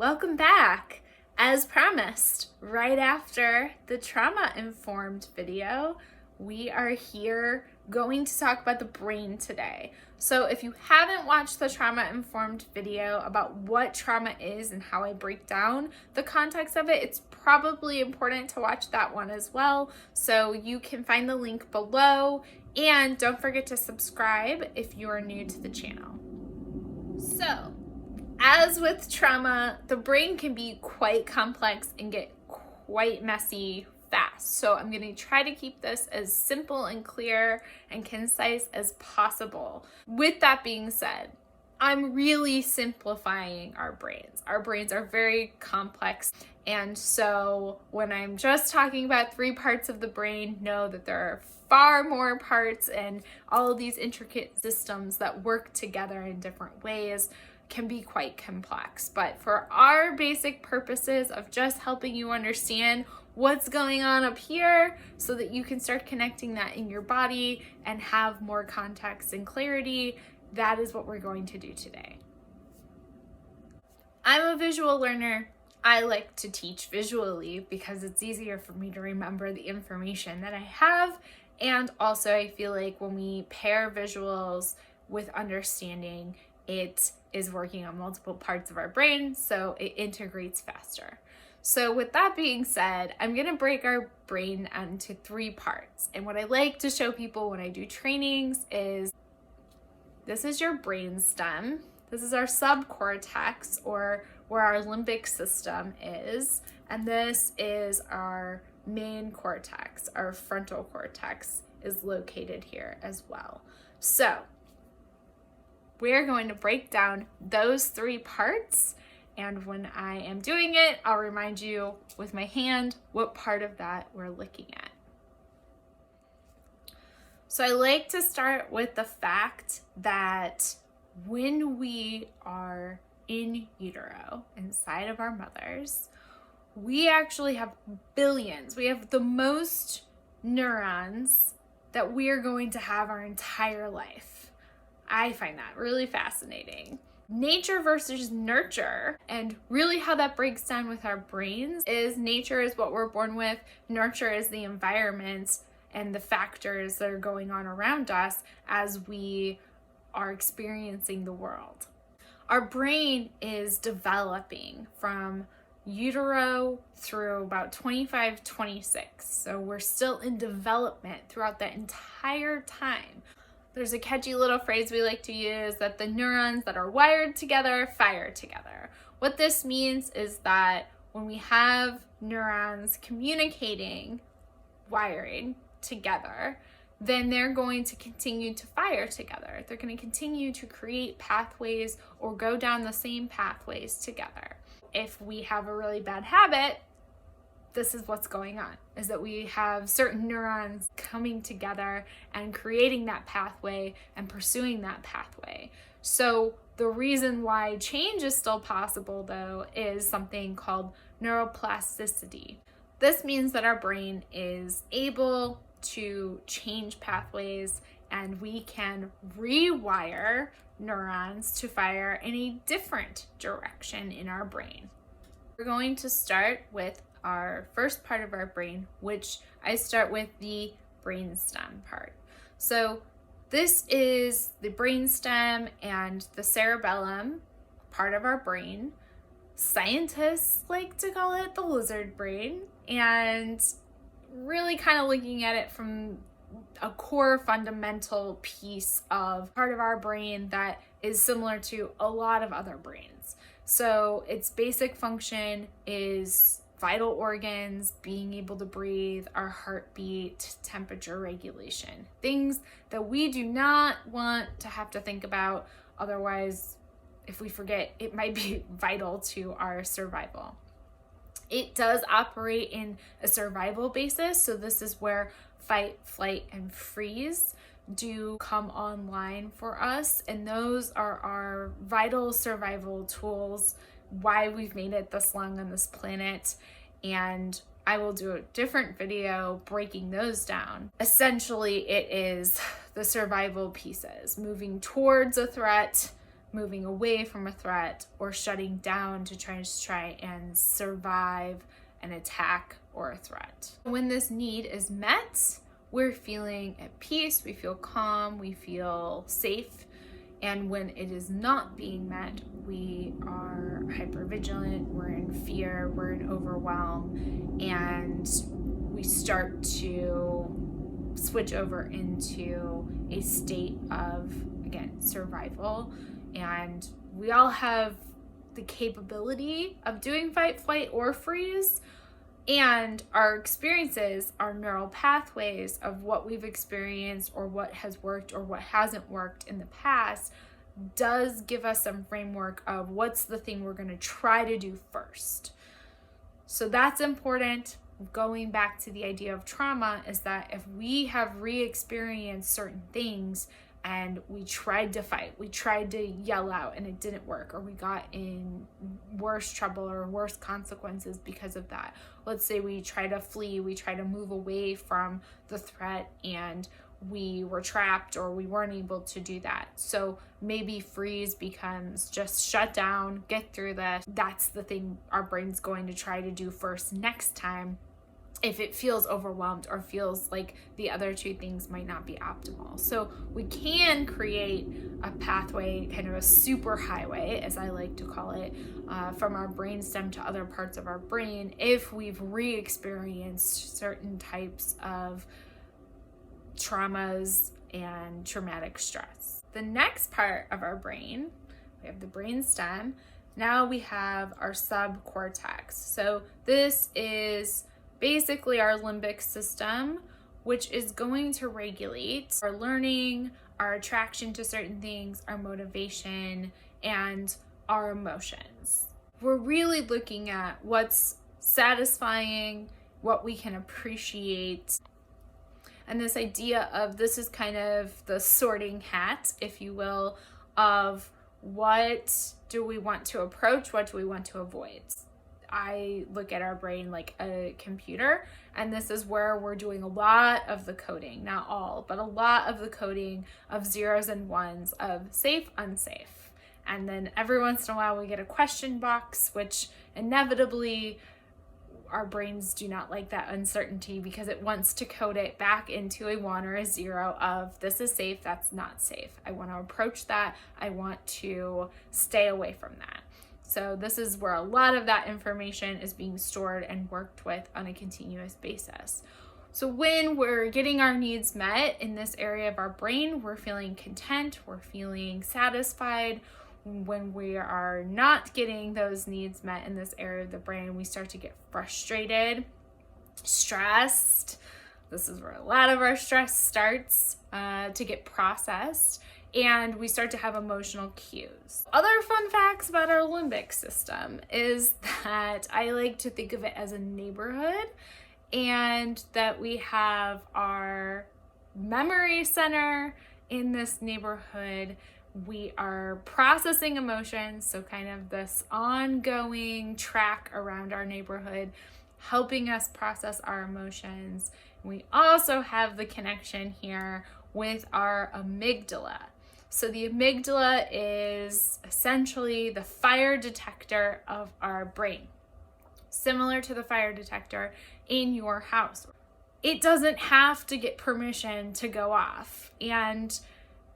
Welcome back. As promised, right after the trauma-informed video, we are here going to talk about the brain today. So if you haven't watched the trauma-informed video about what trauma is and how I break down the context of it, it's probably important to watch that one as well. So you can find the link below, and don't forget to subscribe if you are new to the channel. So, as with trauma, the brain can be quite complex and get quite messy fast. So I'm going to try to keep this as simple and clear and concise as possible. With that being said, I'm really simplifying our brains. Our brains are very complex. And so when I'm just talking about 3 parts of the brain, know that there are far more parts, and all of these intricate systems that work together in different ways can be quite complex. But for our basic purposes of just helping you understand what's going on up here so that you can start connecting that in your body and have more context and clarity, that is what we're going to do today. I'm a visual learner. I like to teach visually because it's easier for me to remember the information that I have. And also I feel like when we pair visuals with understanding, it is working on multiple parts of our brain, so it integrates faster. So with that being said, I'm going to break our brain into 3 parts. And what I like to show people when I do trainings is this is your brainstem. This is our subcortex, or where our limbic system is. And this is our main cortex. Our frontal cortex is located here as well. So we're going to break down those 3 parts, and when I am doing it, I'll remind you with my hand what part of that we're looking at. So I like to start with the fact that when we are in utero, inside of our mothers, we actually have billions. We have the most neurons that we are going to have our entire life. I find that really fascinating. Nature versus nurture, and really how that breaks down with our brains is nature is what we're born with, nurture is the environment and the factors that are going on around us as we are experiencing the world. Our brain is developing from utero through about 25, 26. So we're still in development throughout that entire time. There's a catchy little phrase we like to use that the neurons that are wired together fire together. What this means is that when we have neurons communicating, wiring together, then they're going to continue to fire together. They're going to continue to create pathways or go down the same pathways together. If we have a really bad habit, this is what's going on, is that we have certain neurons coming together and creating that pathway and pursuing that pathway. So the reason why change is still possible, though, is something called neuroplasticity. This means that our brain is able to change pathways, and we can rewire neurons to fire in a different direction in our brain. We're going to start with our first part of our brain, which I start with the brainstem part. So this is the brainstem and the cerebellum part of our brain. Scientists like to call it the lizard brain, and really kind of looking at it from a core fundamental piece of part of our brain that is similar to a lot of other brains. So its basic function is vital organs, being able to breathe, our heartbeat, temperature regulation, things that we do not want to have to think about. Otherwise, if we forget, it might be vital to our survival. It does operate in a survival basis. So this is where fight, flight, and freeze do come online for us. And those are our vital survival tools, why we've made it this long on this planet. And I will do a different video breaking those down. Essentially, it is the survival pieces, moving towards a threat, moving away from a threat or shutting down to try and survive an attack or a threat. When this need is met, we're feeling at peace, we feel calm, we feel safe. And when it is not being met, we are hypervigilant, we're in fear, we're in overwhelm, and we start to switch over into a state of, again, survival. And we all have the capability of doing fight, flight, or freeze. And our experiences, our neural pathways of what we've experienced or what has worked or what hasn't worked in the past does give us some framework of what's the thing we're going to try to do first. So that's important. Going back to the idea of trauma is that if we have re-experienced certain things and we tried to fight, we tried to yell out and it didn't work, or we got in worse trouble or worse consequences because of that. Let's say we try to flee, we try to move away from the threat and we were trapped or we weren't able to do that. So maybe freeze becomes just shut down, get through this. That's the thing our brain's going to try to do first next time if it feels overwhelmed or feels like the other two things might not be optimal. So we can create a pathway, kind of a super highway, as I like to call it, from our brainstem to other parts of our brain if we've re-experienced certain types of traumas and traumatic stress. The next part of our brain, we have the brainstem. Now we have our subcortex. So this is basically our limbic system, which is going to regulate our learning, our attraction to certain things, our motivation, and our emotions. We're really looking at what's satisfying, what we can appreciate. And this idea of this is kind of the sorting hat, if you will, of what do we want to approach, what do we want to avoid. I look at our brain like a computer, and this is where we're doing a lot of the coding, not all, but a lot of the coding of zeros and ones of safe, unsafe. And then every once in a while we get a question box, which inevitably our brains do not like that uncertainty because it wants to code it back into a 1 or a 0 of this is safe, that's not safe. I want to approach that. I want to stay away from that. So this is where a lot of that information is being stored and worked with on a continuous basis. So when we're getting our needs met in this area of our brain, we're feeling content, we're feeling satisfied. When we are not getting those needs met in this area of the brain, we start to get frustrated, stressed. This is where a lot of our stress starts to get processed. And we start to have emotional cues. Other fun facts about our limbic system is that I like to think of it as a neighborhood, and that we have our memory center in this neighborhood. We are processing emotions, so kind of this ongoing track around our neighborhood, helping us process our emotions. We also have the connection here with our amygdala. So the amygdala is essentially the fire detector of our brain, similar to the fire detector in your house. It doesn't have to get permission to go off. And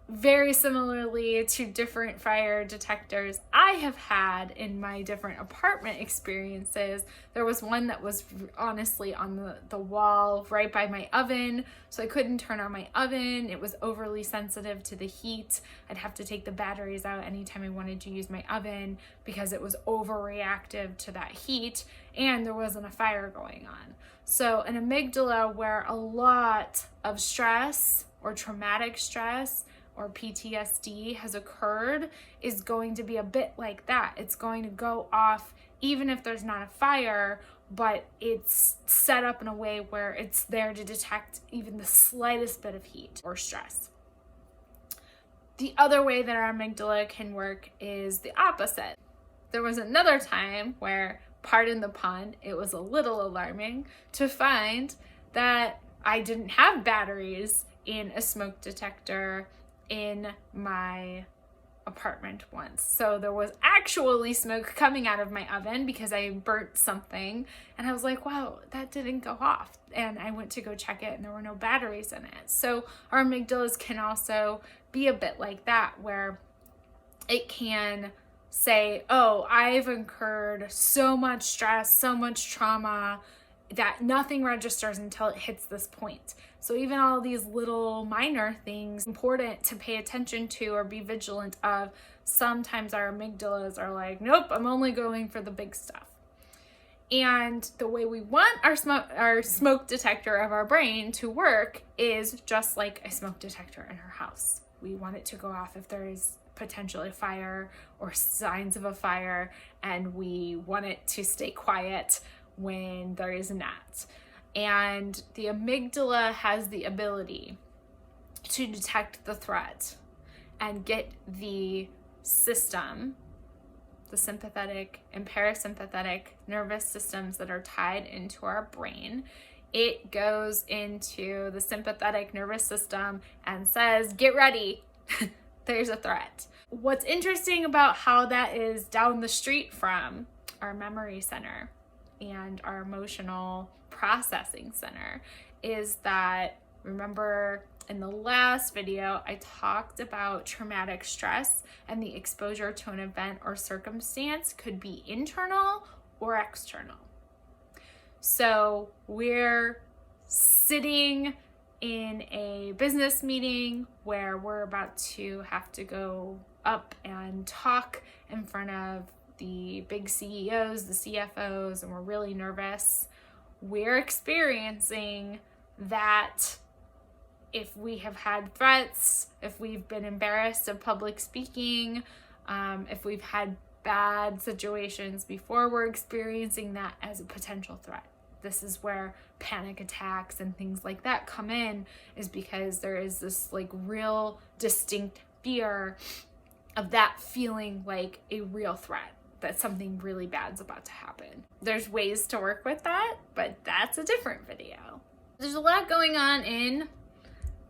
very similarly to different fire detectors I have had in my different apartment experiences, there was one that was honestly on the wall right by my oven, so I couldn't turn on my oven. It was overly sensitive to the heat. I'd have to take the batteries out anytime I wanted to use my oven because it was overreactive to that heat, and there wasn't a fire going on. So an amygdala where a lot of stress or traumatic stress or PTSD has occurred is going to be a bit like that. It's going to go off even if there's not a fire, but it's set up in a way where it's there to detect even the slightest bit of heat or stress. The other way that our amygdala can work is the opposite. There was another time where, pardon the pun, it was a little alarming to find that I didn't have batteries in a smoke detector in my apartment once. So there was actually smoke coming out of my oven because I burnt something, and I was like, wow, that didn't go off. And I went to go check it and there were no batteries in it. So our amygdalas can also be a bit like that, where it can say, oh, I've incurred so much stress, so much trauma, that nothing registers until it hits this point. So even all these little minor things important to pay attention to or be vigilant of, sometimes our amygdalas are like, nope, I'm only going for the big stuff. And the way we want our smoke detector of our brain to work is just like a smoke detector in our house. We want it to go off if there is potentially a fire or signs of a fire, and we want it to stay quiet when there is not. And the amygdala has the ability to detect the threat and get the system, the sympathetic and parasympathetic nervous systems that are tied into our brain. It goes into the sympathetic nervous system and says, get ready, there's a threat. What's interesting about how that is down the street from our memory center and our emotional processing center is that, remember in the last video, I talked about traumatic stress, and the exposure to an event or circumstance could be internal or external. So we're sitting in a business meeting where we're about to have to go up and talk in front of the big CEOs, the CFOs, and we're really nervous. We're experiencing that if we have had threats, if we've been embarrassed of public speaking, if we've had bad situations before, we're experiencing that as a potential threat. This is where panic attacks and things like that come in, is because there is this like real distinct fear of that feeling like a real threat, that something really bad's about to happen. There's ways to work with that, but that's a different video. There's a lot going on in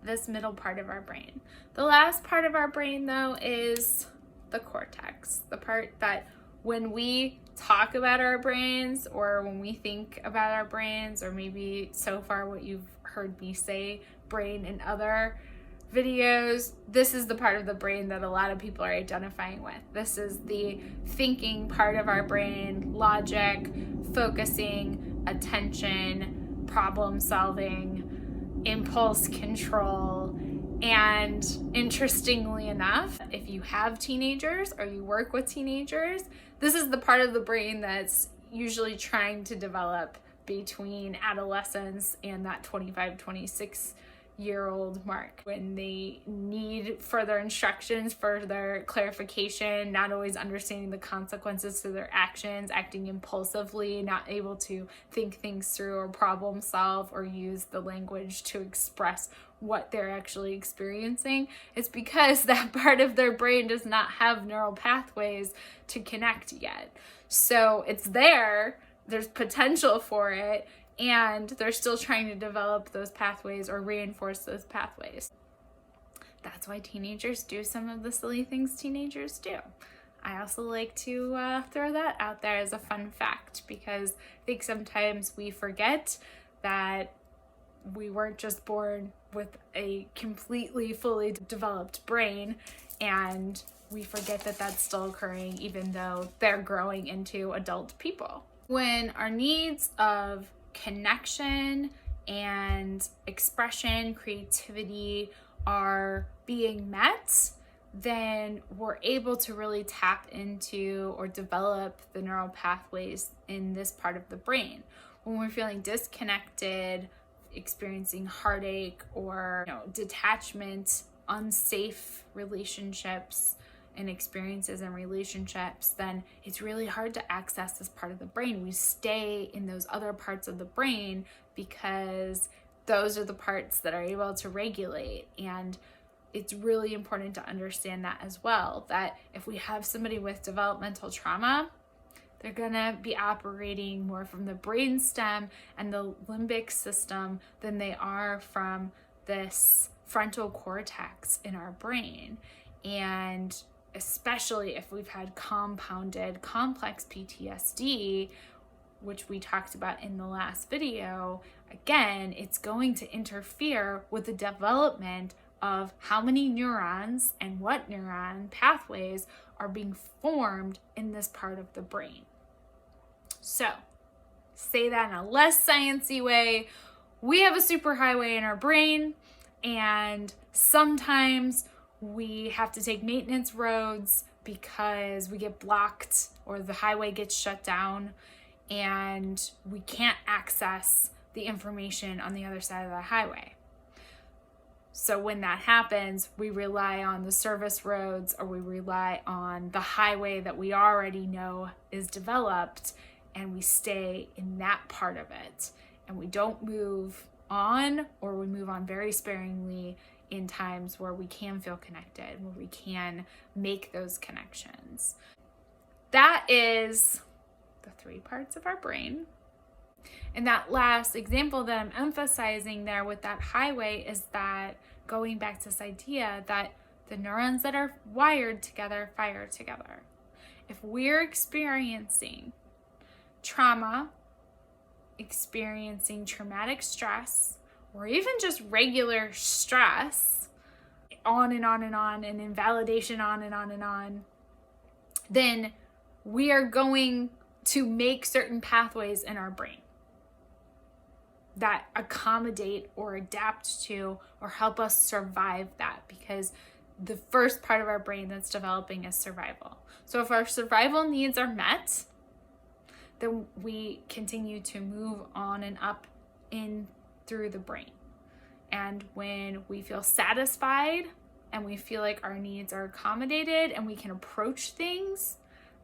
this middle part of our brain. The last part of our brain, though, is the cortex, the part that when we talk about our brains, or when we think about our brains, or maybe so far what you've heard me say brain in other videos, this is the part of the brain that a lot of people are identifying with. This is the thinking part of our brain, logic, focusing, attention, problem solving, impulse control. And interestingly enough, if you have teenagers or you work with teenagers, this is the part of the brain that's usually trying to develop between adolescence and that 25, 26-year-old mark, when they need further instructions, further clarification, not always understanding the consequences to their actions, acting impulsively, not able to think things through or problem solve or use the language to express what they're actually experiencing. It's because that part of their brain does not have neural pathways to connect yet. So it's there's potential for it, and they're still trying to develop those pathways or reinforce those pathways. That's why teenagers do some of the silly things teenagers do. I also like to throw that out there as a fun fact, because I think sometimes we forget that we weren't just born with a completely fully developed brain, and we forget that that's still occurring even though they're growing into adult people. When our needs of connection and expression, creativity are being met, then we're able to really tap into or develop the neural pathways in this part of the brain. When we're feeling disconnected, experiencing heartache or detachment, unsafe relationships and experiences and relationships, then it's really hard to access this part of the brain. We stay in those other parts of the brain because those are the parts that are able to regulate. And it's really important to understand that as well, that if we have somebody with developmental trauma, they're gonna be operating more from the brainstem and the limbic system than they are from this frontal cortex in our brain. And especially if we've had compounded complex PTSD, which we talked about in the last video, again, it's going to interfere with the development of how many neurons and what neuron pathways are being formed in this part of the brain. So, say that in a less sciencey way, we have a superhighway in our brain, and sometimes we have to take maintenance roads because we get blocked or the highway gets shut down and we can't access the information on the other side of the highway. So when that happens, we rely on the service roads, or we rely on the highway that we already know is developed, and we stay in that part of it. And we don't move on, or we move on very sparingly in times where we can feel connected, where we can make those connections. That is the 3 parts of our brain. And that last example that I'm emphasizing there with that highway is that, going back to this idea that the neurons that are wired together fire together. If we're experiencing trauma, experiencing traumatic stress, or even just regular stress, on and on and on, and invalidation on and on and on, then we are going to make certain pathways in our brain that accommodate or adapt to or help us survive that, because the first part of our brain that's developing is survival. So if our survival needs are met, then we continue to move on and up in through the brain. And when we feel satisfied and we feel like our needs are accommodated and we can approach things,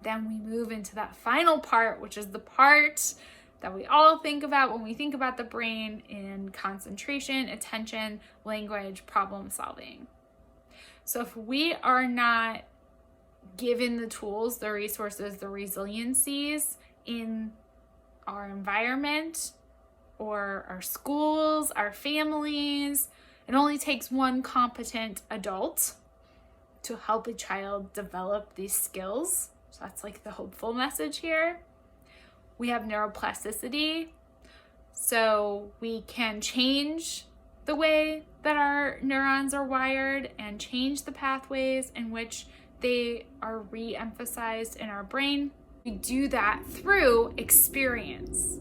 then we move into that final part, which is the part that we all think about when we think about the brain in concentration, attention, language, problem solving. So if we are not given the tools, the resources, the resiliencies in our environment or our schools, our families, it only takes one competent adult to help a child develop these skills. So that's like the hopeful message here. We have neuroplasticity, so we can change the way that our neurons are wired and change the pathways in which they are re-emphasized in our brain. We do that through experience.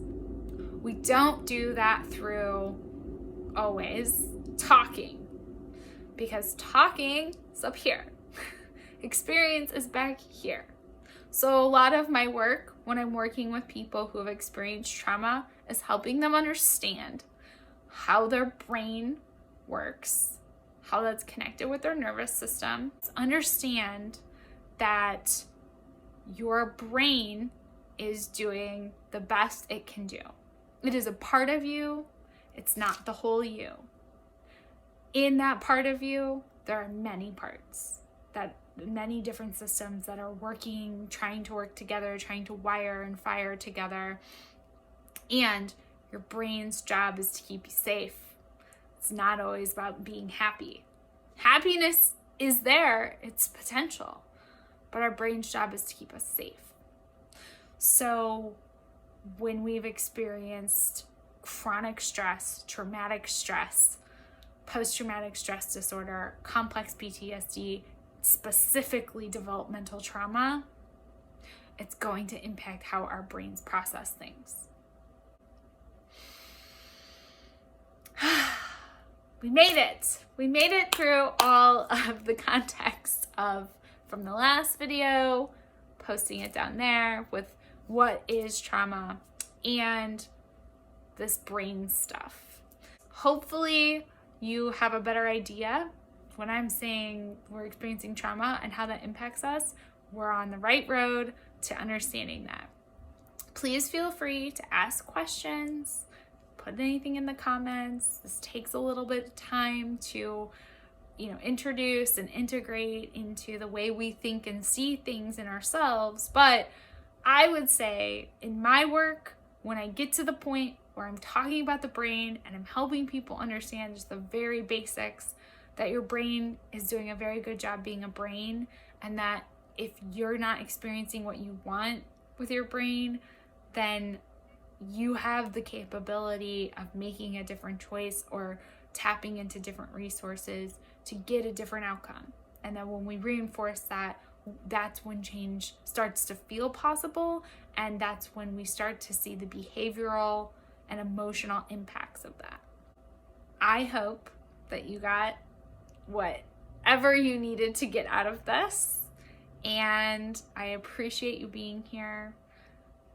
We don't do that through always talking, because talking is up here. Experience is back here. So a lot of my work when I'm working with people who have experienced trauma is helping them understand how their brain works, how that's connected with their nervous system. Understand that your brain is doing the best it can do. It is a part of you. It's not the whole you. In that part of you, there are many parts, many different systems that are working, trying to work together, trying to wire and fire together. And your brain's job is to keep you safe. It's not always about being happy. Happiness is there, it's potential, but our brain's job is to keep us safe. So when we've experienced chronic stress, traumatic stress, post-traumatic stress disorder, complex PTSD, specifically developmental trauma, it's going to impact how our brains process things. We made it. We made it through all of the context from the last video, posting it down there with what is trauma and this brain stuff. Hopefully you have a better idea when I'm saying we're experiencing trauma and how that impacts us. We're on the right road to understanding that. Please feel free to ask questions, put anything in the comments. This takes a little bit of time to, introduce and integrate into the way we think and see things in ourselves. But I would say in my work, when I get to the point where I'm talking about the brain and I'm helping people understand just the very basics, that your brain is doing a very good job being a brain, and that if you're not experiencing what you want with your brain, then you have the capability of making a different choice or tapping into different resources to get a different outcome. And then when we reinforce that, that's when change starts to feel possible, and that's when we start to see the behavioral and emotional impacts of that. I hope that you got whatever you needed to get out of this, and I appreciate you being here.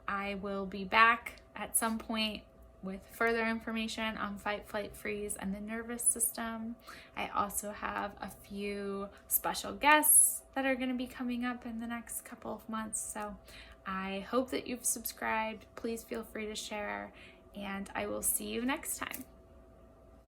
I will be back at some point with further information on fight, flight, freeze, and the nervous system. I also have a few special guests that are going to be coming up in the next couple of months. So I hope that you've subscribed. Please feel free to share, and I will see you next time.